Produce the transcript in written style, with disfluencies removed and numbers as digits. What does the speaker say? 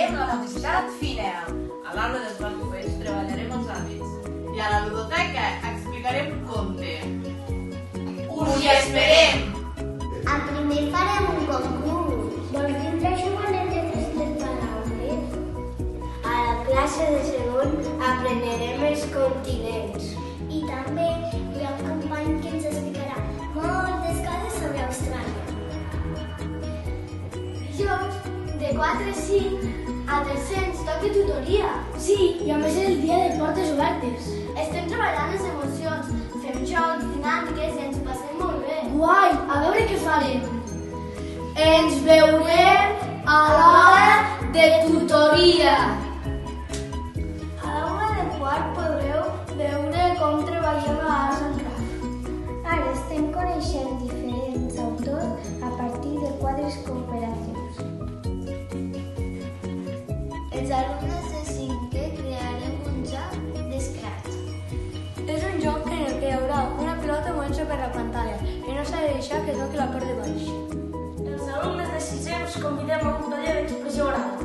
treballarem la motricitat fina. A l'aula dels barrufers treballarem els hàbits. I a la ludoteca explicarem compte. Us hi esperem! A primer farem un concurs. Vols vindre a jugar en aquestes paraules? A la classe de segon aprenem els continents. I també hi ha un company que ens explicarà moltes coses sobre Austràlia. Dijous, de 4 a 5, a 300 toca tutoria. Sí, i a més és el dia de portes obertes. Estem treballant les emocions, fem jocs, dinàmiques i ens ho passem molt bé. Guai, a veure què farem. Ens veurem a l'hora de tutoria. A l'aula de quart podreu veure com treballem a Arts and Crafts. Ara estem coneixent diferents autors a partir de quadres cooperatius. Els alumnes de 5è crearem un joc d'Scratch. És un joc en el que hi haurà una pilota movent-se per la pantalla i no s'ha de deixar que toqui la part de baix. Els alumnes de 6è us convidem a un taller d'expressió oral.